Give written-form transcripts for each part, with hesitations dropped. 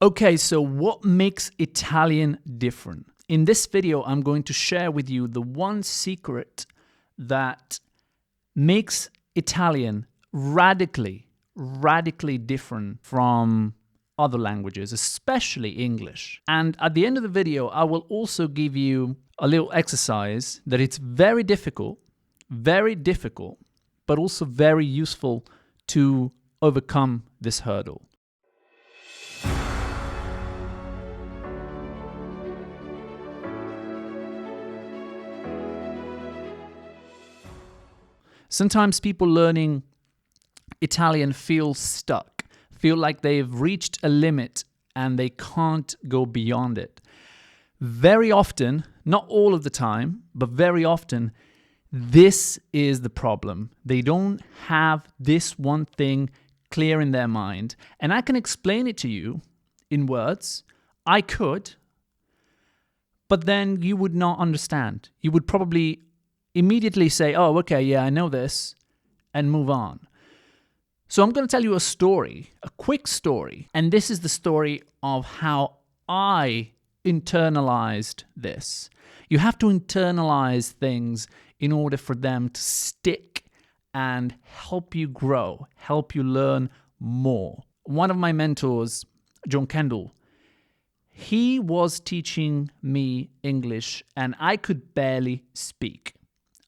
Okay, so what makes Italian different? In this video, I'm going to share with you the one secret that makes Italian radically different from other languages, especially English. And at the end of the video, I will also give you a little exercise that it's very difficult, but also very useful to overcome this hurdle. Sometimes people learning Italian feel stuck, feel like they've reached a limit and they can't go beyond it. Very often, not all of the time, but very often, this is the problem. They don't have this one thing clear in their mind. And I can explain it to you in words. I could, but then you would not understand. You would probably immediately say, oh, okay, yeah, I know this, and move on. So I'm going to tell you a story, a quick story. And this is the story of how I internalized this. You have to internalize things in order for them to stick and help you grow, help you learn more. One of my mentors, John Kendall, he was teaching me English and I could barely speak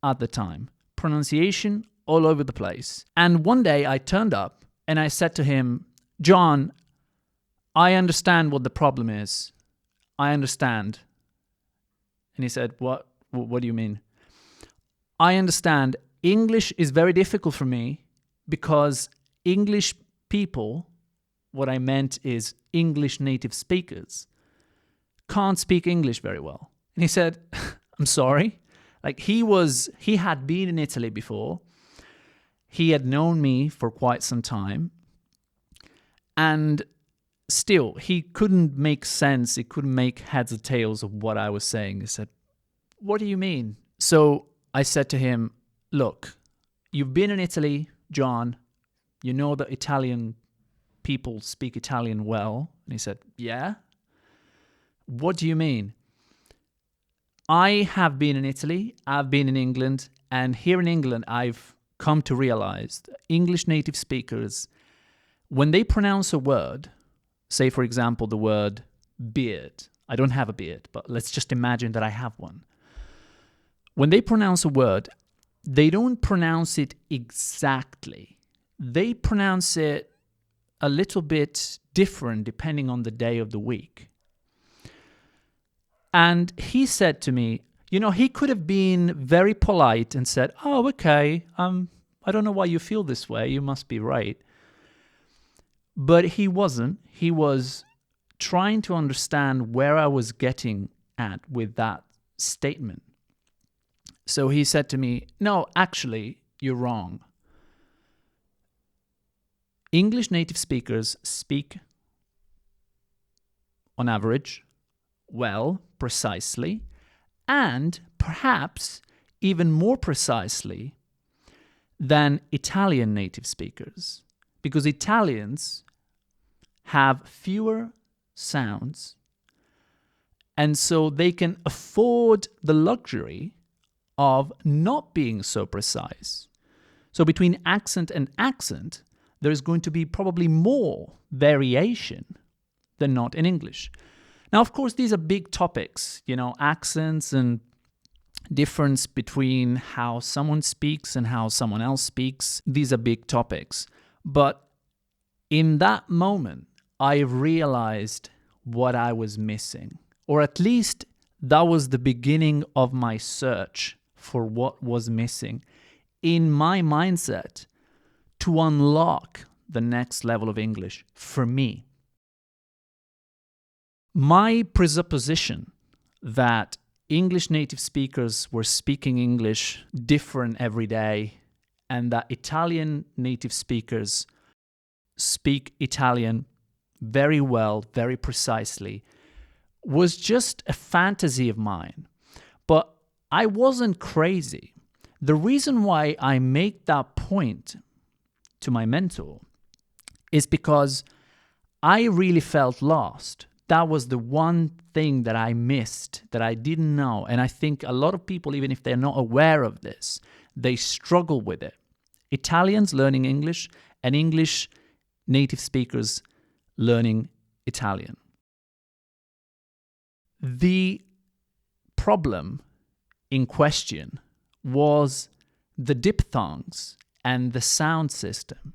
at the time. Pronunciation all over the place. And one day I turned up and I said to him, John, I understand what the problem is. I understand. And he said, What do you mean? I understand. English is very difficult for me because English people, what I meant is English native speakers, can't speak English very well. And he said, I'm sorry. Like he had been in Italy before. He had known me for quite some time. And still, he couldn't make sense. He couldn't make heads or tails of what I was saying. He said, what do you mean? So I said to him, look, you've been in Italy, John. You know that Italian people speak Italian well. And he said, yeah. What do you mean? I have been in Italy, I've been in England, and here in England, I've come to realize that English native speakers, when they pronounce a word, say, for example, the word beard. I don't have a beard, but let's just imagine that I have one. When they pronounce a word, they don't pronounce it exactly. They pronounce it a little bit different depending on the day of the week. And he said to me, you know, he could have been very polite and said, oh, okay, I don't know why you feel this way. You must be right. But he wasn't. He was trying to understand where I was getting at with that statement. So he said to me, no, actually, you're wrong. English native speakers speak, on average, well, precisely, and perhaps even more precisely than Italian native speakers, because Italians have fewer sounds, and so they can afford the luxury of not being so precise. So between accent and accent, there is going to be probably more variation than not in English. Now, of course, these are big topics, you know, accents and difference between how someone speaks and how someone else speaks. These are big topics. But in that moment, I realized what I was missing, or at least that was the beginning of my search for what was missing in my mindset to unlock the next level of English for me. My presupposition that English native speakers were speaking English different every day and that Italian native speakers speak Italian very well, very precisely, was just a fantasy of mine. But I wasn't crazy. The reason why I make that point to my mentor is because I really felt lost. That was the one thing that I missed, that I didn't know. And I think a lot of people, even if they're not aware of this, they struggle with it. Italians learning English and English native speakers learning Italian. The problem in question was the diphthongs and the sound system.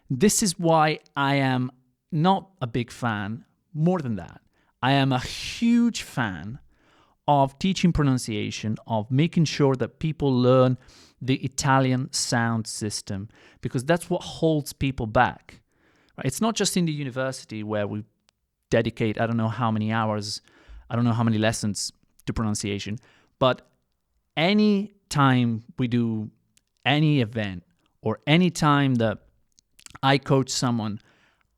This is why I am not a big fan. More than that, I am a huge fan of teaching pronunciation, of making sure that people learn the Italian sound system, because that's what holds people back. Right? It's not just in the university where we dedicate, I don't know how many hours, I don't know how many lessons to pronunciation, but any time we do any event or any time that I coach someone,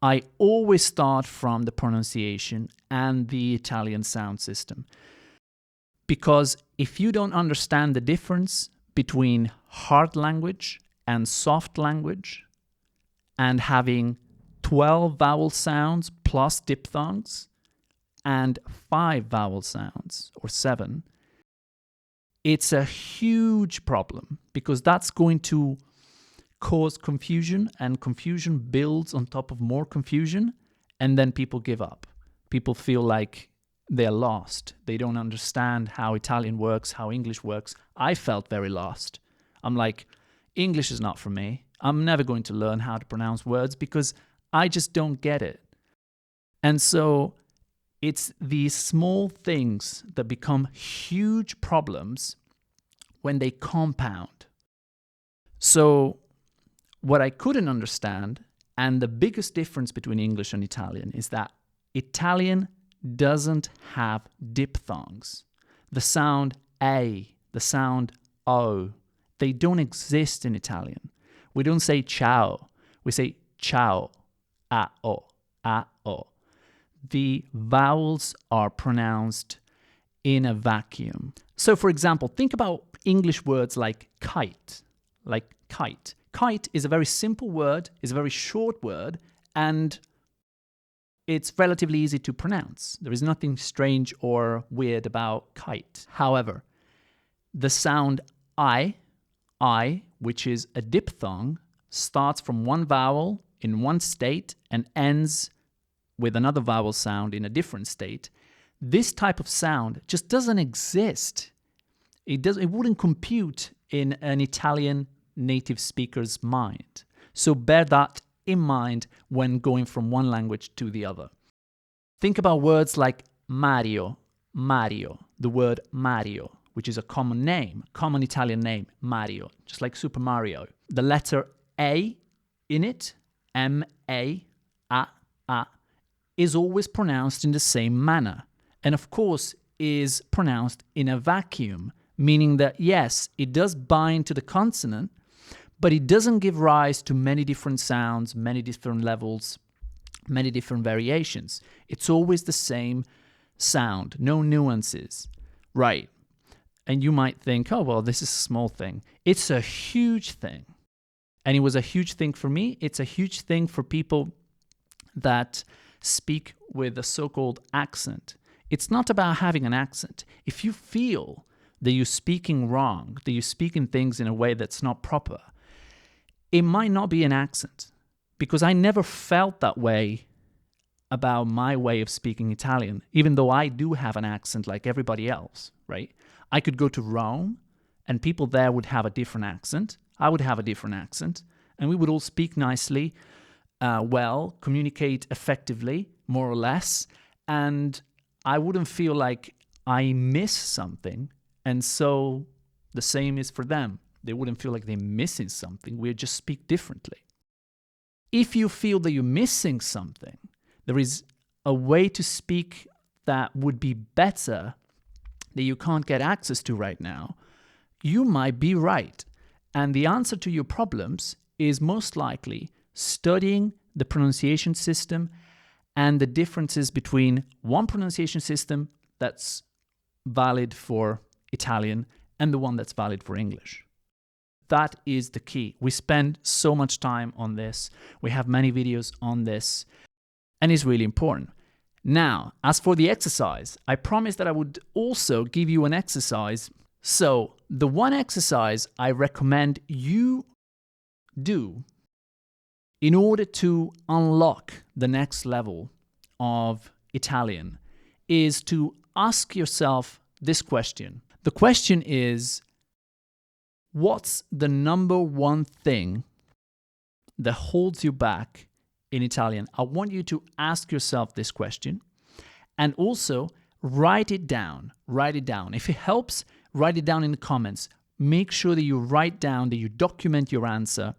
I always start from the pronunciation and the Italian sound system. Because if you don't understand the difference between hard language and soft language, and having 12 vowel sounds plus diphthongs, and 5 vowel sounds, or 7, it's a huge problem, because that's going to cause confusion, and confusion builds on top of more confusion, and then people give up. People feel like they're lost. They don't understand how Italian works, how English works. I felt very lost. I'm like, English is not for me. I'm never going to learn how to pronounce words because I just don't get it. And so it's these small things that become huge problems when they compound. So what I couldn't understand, and the biggest difference between English and Italian, is that Italian doesn't have diphthongs. The sound A, the sound O, they don't exist in Italian. We don't say ciao, we say ciao, a-o, a-o. The vowels are pronounced in a vacuum. So for example, think about English words like kite, Kite is a very simple word, is a very short word, and it's relatively easy to pronounce. There is nothing strange or weird about kite. However, the sound I, which is a diphthong, starts from one vowel in one state and ends with another vowel sound in a different state. This type of sound just doesn't exist. It wouldn't compute in an Italian native speaker's mind. So bear that in mind when going from one language to the other. Think about words like Mario, the word Mario, which is a common name, common Italian name, Mario, just like Super Mario. The letter A in it, M-A, A, is always pronounced in the same manner. And of course, is pronounced in a vacuum, meaning that yes, it does bind to the consonant, but it doesn't give rise to many different sounds, many different levels, many different variations. It's always the same sound, no nuances. Right. And you might think, oh, well, this is a small thing. It's a huge thing. And it was a huge thing for me. It's a huge thing for people that speak with a so-called accent. It's not about having an accent. If you feel that you're speaking wrong, that you're speaking things in a way that's not proper, it might not be an accent, because I never felt that way about my way of speaking Italian, even though I do have an accent like everybody else, right? I could go to Rome and people there would have a different accent. I would have a different accent, and we would all speak nicely, well, communicate effectively, more or less, and I wouldn't feel like I miss something. And so the same is for them. They wouldn't feel like they're missing something. We just speak differently. If you feel that you're missing something, there is a way to speak that would be better that you can't get access to right now. You might be right. And the answer to your problems is most likely studying the pronunciation system and the differences between one pronunciation system that's valid for Italian and the one that's valid for English. That is the key. We spend so much time on this. We have many videos on this. and is really important. Now, as for the exercise, I promised that I would also give you an exercise. So the one exercise I recommend you do in order to unlock the next level of Italian is to ask yourself this question. The question is, what's the number one thing that holds you back in Italian? I want you to ask yourself this question and also write it down. Write it down. If it helps, write it down in the comments. Make sure that you write down, that you document your answer.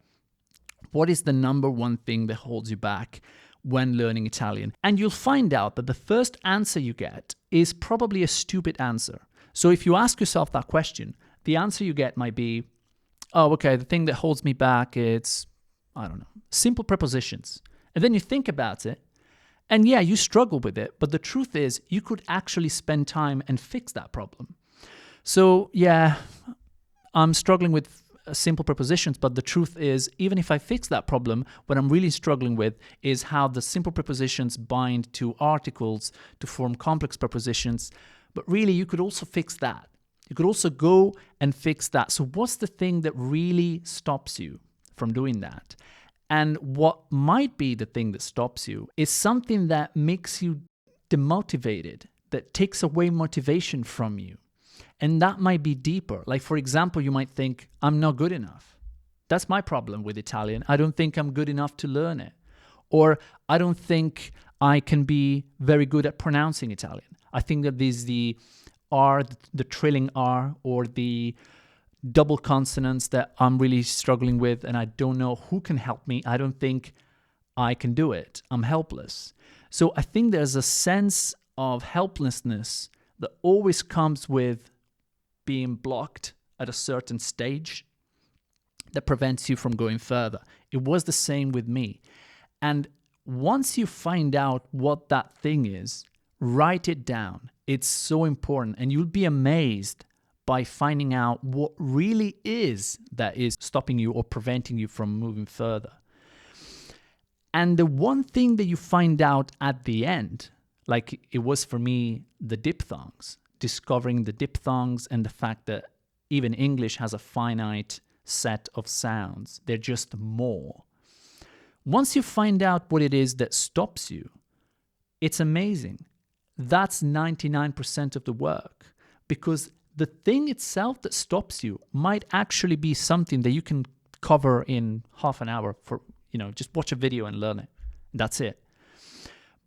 What is the number one thing that holds you back when learning Italian? And you'll find out that the first answer you get is probably a stupid answer. So if you ask yourself that question, the answer you get might be, oh, okay, the thing that holds me back is, I don't know, simple prepositions. And then you think about it, and yeah, you struggle with it, but the truth is you could actually spend time and fix that problem. So yeah, I'm struggling with simple prepositions, but the truth is, even if I fix that problem, what I'm really struggling with is how the simple prepositions bind to articles to form complex prepositions. But really, you could also fix that. You could also go and fix that. So what's the thing that really stops you from doing that? And what might be the thing that stops you is something that makes you demotivated, that takes away motivation from you. And that might be deeper. Like, for example, you might think, I'm not good enough. That's my problem with Italian. I don't think I'm good enough to learn it. Or I don't think I can be very good at pronouncing Italian. I think that there's the R, the trilling R, or the double consonants that I'm really struggling with, and I don't know who can help me. I don't think I can do it. I'm helpless. So I think there's a sense of helplessness that always comes with being blocked at a certain stage that prevents you from going further. It was the same with me. And once you find out what that thing is, write it down. It's so important, and you'll be amazed by finding out what really is that is stopping you or preventing you from moving further. And the one thing that you find out at the end, like it was for me, the diphthongs, discovering the diphthongs and the fact that even English has a finite set of sounds. They're just more. Once you find out what it is that stops you, it's amazing. That's 99% of the work, because the thing itself that stops you might actually be something that you can cover in half an hour for, just watch a video and learn it. That's it.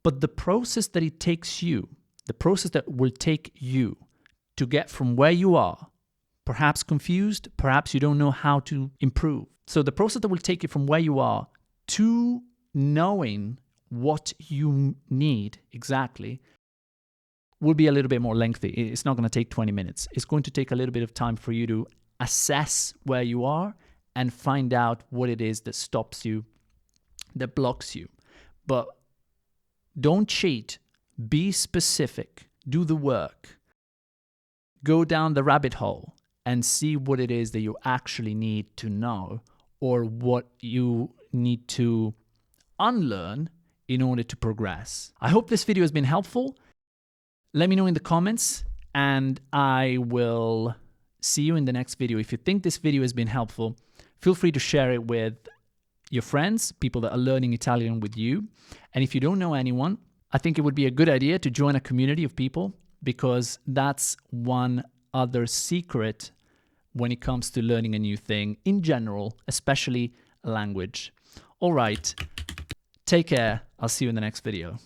But the process that it takes you, the process that will take you to get from where you are, perhaps confused, perhaps you don't know how to improve. So the process that will take you from where you are to knowing what you need exactly will be a little bit more lengthy. It's not going to take 20 minutes. It's going to take a little bit of time for you to assess where you are and find out what it is that stops you, that blocks you. But don't cheat. Be specific. Do the work. Go down the rabbit hole and see what it is that you actually need to know, or what you need to unlearn in order to progress. I hope this video has been helpful. Let me know in the comments, and I will see you in the next video. If you think this video has been helpful, feel free to share it with your friends, people that are learning Italian with you. And if you don't know anyone, I think it would be a good idea to join a community of people, because that's one other secret when it comes to learning a new thing in general, especially a language. All right, take care. I'll see you in the next video.